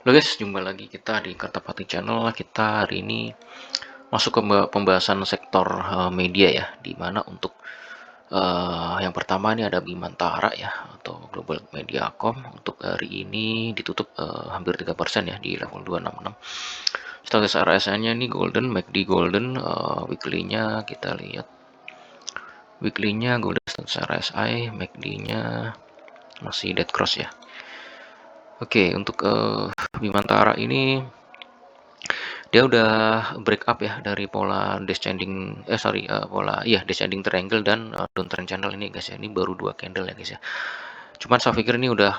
Halo guys, jumpa lagi kita di Kartapati Channel. Kita hari ini masuk ke pembahasan sektor media ya, di mana untuk yang pertama ini ada Bimantara ya, atau Global Mediacom. Untuk hari ini ditutup hampir 3% ya, di level 266. Status RSI-nya ini Golden, MACD Golden. Weekly-nya kita lihat, weekly-nya Golden status RSI, MACD-nya masih dead cross ya. Oke, untuk Bimantara ini dia udah break up ya dari pola descending descending triangle dan downtrend channel ini guys ya. Ini baru 2 candle ya guys ya. Cuman saya pikir ini udah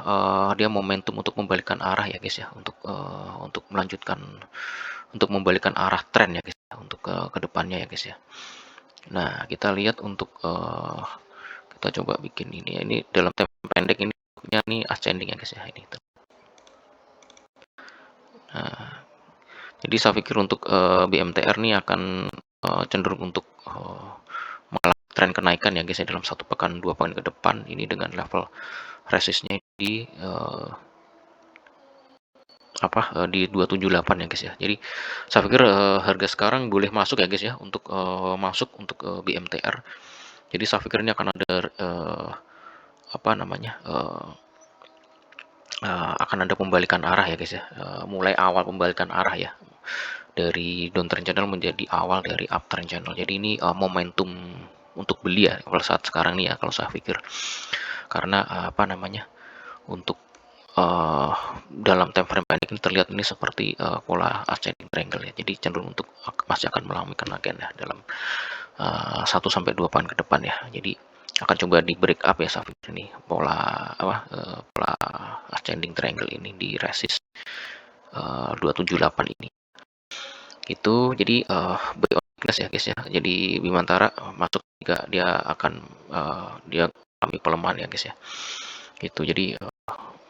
dia momentum untuk membalikkan arah ya guys ya, untuk melanjutkan, untuk membalikkan arah tren ya guys ya, untuk ke depannya ya guys ya. Nah, kita lihat untuk kita coba bikin ini ya. Ini dalam tempo pendek ini nih ascending ya guys ya, ini. Nah, jadi saya pikir untuk BMTR nih akan cenderung untuk mengalami tren kenaikan ya guys ya, dalam 1 pekan 2 pekan ke depan ini, dengan level resistnya di di 278 ya guys ya. Jadi saya pikir harga sekarang boleh masuk ya guys ya, untuk masuk untuk BMTR. Jadi saya pikir ini akan ada akan ada pembalikan arah ya guys ya, mulai awal pembalikan arah ya, dari downtrend channel menjadi awal dari uptrend channel. Jadi ini momentum untuk beli ya pada saat sekarang nih ya, kalau saya pikir. Karena untuk dalam time frame pendek ini terlihat ini seperti pola ascending triangle ya. Jadi cenderung untuk masih akan mengalami kenaikan ya dalam 1-2 pekan ke depan ya. Jadi akan coba di break up ya saya pikir ini pola pola ascending triangle ini di resist 278 ini. Itu jadi buy on weakness ya guys ya. Jadi Bimantara masuk jika dia akan dia alami pelemahan ya guys ya. Gitu. Jadi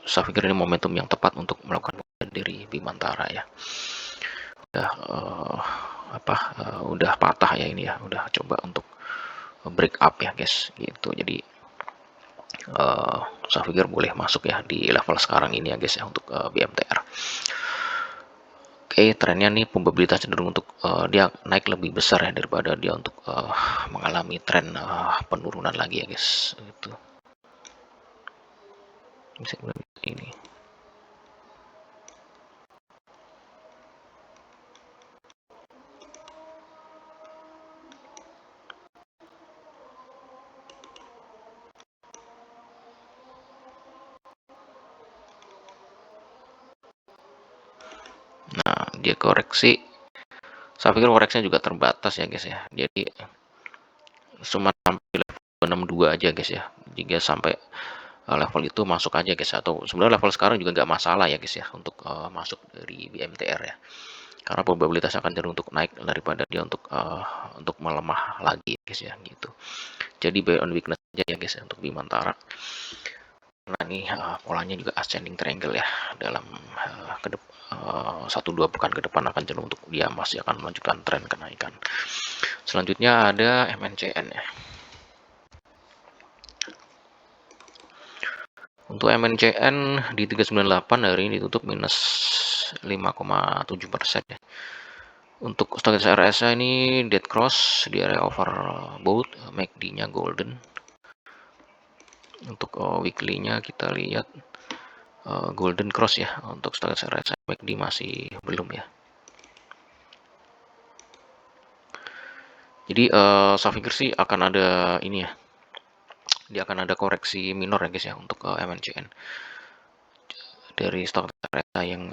saya pikir ini momentum yang tepat untuk melakukan dari Bimantara ya. Udah patah ya ini ya, udah coba untuk break up ya guys gitu. Jadi saya pikir boleh masuk ya di level sekarang ini ya guys ya, untuk BMTR. Oke, trennya nih probabilitas cenderung untuk dia naik lebih besar ya daripada dia untuk mengalami tren penurunan lagi ya guys gitu. Ini dia koreksi, saya pikir koreksinya juga terbatas ya guys ya. Jadi cuma sampai level 62 aja guys ya. Jika sampai level itu masuk aja guys, atau sebenarnya level sekarang juga nggak masalah ya guys ya, untuk masuk dari BMTR ya, karena probabilitas akan cenderung untuk naik daripada dia untuk melemah lagi guys ya gitu. Jadi buy on weakness aja ya guys ya untuk Bimantara. Nah ini polanya juga ascending triangle ya, dalam 1-2 pekan ke depan akan cenderung untuk dia masih akan melanjutkan tren kenaikan. Selanjutnya ada MNCN ya. Untuk MNCN di 398 hari ini ditutup minus 5,7% ya. Untuk status RSI ini dead cross di area overbought, MACD-nya golden. Untuk weekly-nya kita lihat golden cross ya. Untuk status RSI, MACD masih belum ya. Jadi saya pikir sih akan ada ini ya, dia akan ada koreksi minor ya guys ya untuk MNCN. Dari status RSI yang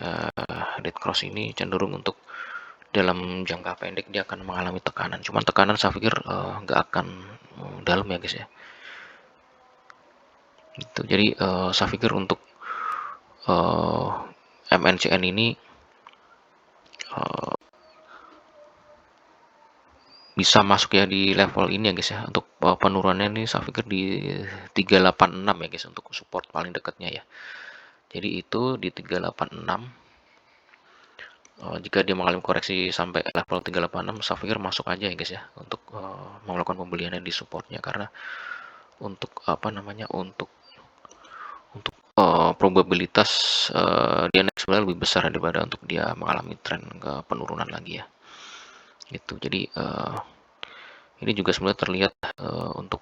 dead cross ini cenderung untuk dalam jangka pendek dia akan mengalami tekanan. Cuman tekanan saya pikir nggak akan dalam ya guys ya. Gitu. Jadi saya pikir untuk MNCN ini bisa masuk ya di level ini ya guys ya. Untuk penurunannya ini saya pikir di 386 ya guys, untuk support paling dekatnya ya. Jadi itu di 386. Jika dia mengalami koreksi sampai level 386, saya pikir masuk aja ya guys ya, untuk melakukan pembeliannya di supportnya. Karena untuk untuk probabilitas dia naik sebenarnya lebih besar daripada untuk dia mengalami tren ke penurunan lagi ya, gitu. Jadi ini juga sebenarnya terlihat untuk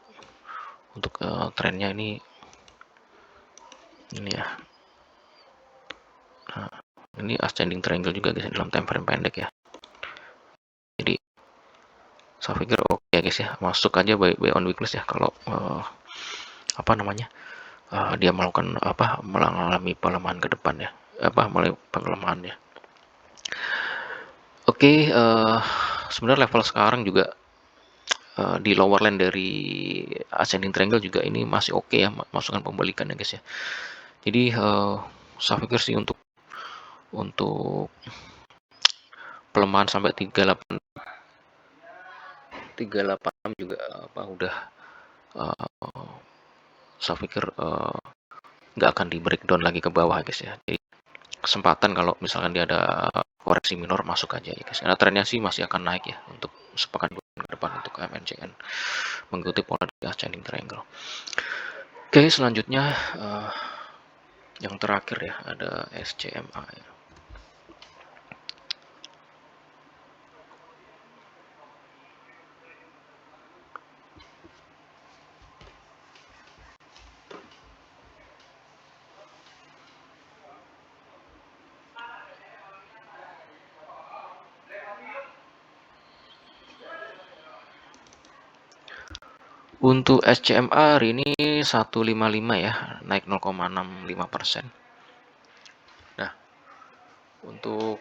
trennya ini ya. Nah, ini ascending triangle juga guys dalam time frame pendek ya. Jadi saya pikir oke ya guys ya, masuk aja buy on weakness ya kalau apa namanya dia melakukan mengalami pelemahan ke depan ya, mulai pelemahan ya. Oke, sebenarnya level sekarang juga di lower line dari ascending triangle juga ini masih oke ya, masukan pembalikan ya guys ya. Jadi saya pikir sih untuk pelemahan sampai 386 juga udah saya pikir nggak akan di breakdown lagi ke bawah guys ya. Jadi kesempatan kalau misalkan dia ada koreksi minor masuk aja ya guys. Karena trennya sih masih akan naik ya untuk sepekan ke depan untuk MNCN mengikuti pola di ascending triangle. Oke, selanjutnya yang terakhir ya ada SCMA ya. Untuk SCMA hari ini 155 ya, naik 0,65%. Nah, untuk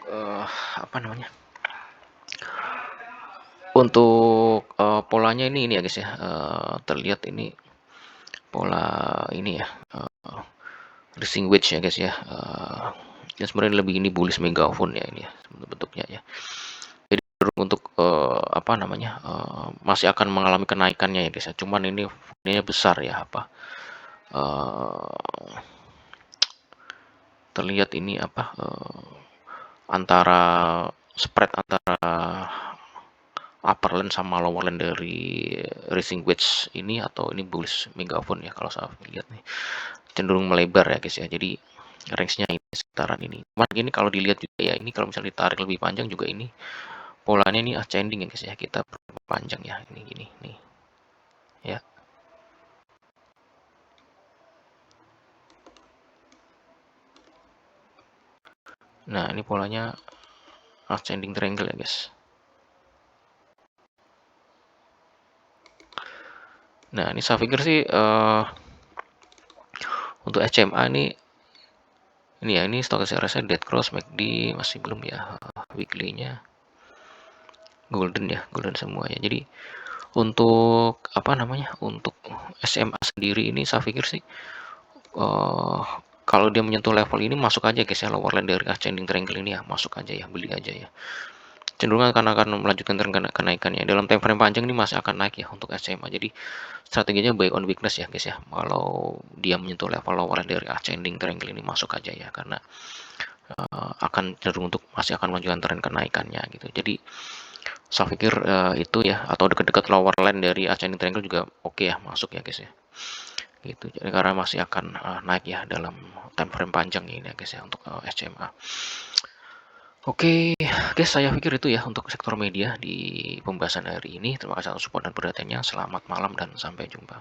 untuk polanya ini ya guys ya, terlihat ini pola ini ya, rising wedge ya guys ya. Ya sebenarnya lebih ini bullish megaphone ya ini ya bentuknya ya. Jadi untuk masih akan mengalami kenaikannya ya guys ya. Cuman ini besar ya terlihat ini antara spread antara upper line sama lower line dari rising wedge ini atau ini bullish megaphone ya kalau saya lihat nih cenderung melebar ya guys ya. Jadi range-nya ini sekitaran ini. Cuman ini kalau dilihat juga ya, ini kalau misalnya ditarik lebih panjang juga ini polanya ini ascending ya guys ya. Kita panjang ya ini gini nih. Ya. Nah, ini polanya ascending triangle ya guys. Nah, ini saya pikir sih untuk SCMA ini ya ini stokastik RSI dead cross MACD masih belum ya, weekly-nya golden ya, golden semua ya. Jadi untuk untuk SMA sendiri ini saya pikir sih kalau dia menyentuh level ini masuk aja guys ya, lower line dari ascending triangle ini ya, masuk aja ya, beli aja ya. Cenderung akan melanjutkan tren kenaikannya. Dalam time frame panjang ini masih akan naik ya untuk SMA. Jadi strateginya buy on weakness ya guys ya. Kalau dia menyentuh level lower line dari ascending triangle ini masuk aja ya, karena akan cenderung untuk masih akan melanjutkan tren kenaikannya gitu. Jadi saya pikir itu ya, atau dekat-dekat lower line dari ascending triangle juga oke ya, masuk ya guys ya. Gitu. Jadi karena masih akan naik ya dalam time frame panjang ini ya guys ya untuk SCMA. Oke, guys, saya pikir itu ya untuk sektor media di pembahasan hari ini. Terima kasih atas support dan perhatiannya. Selamat malam dan sampai jumpa.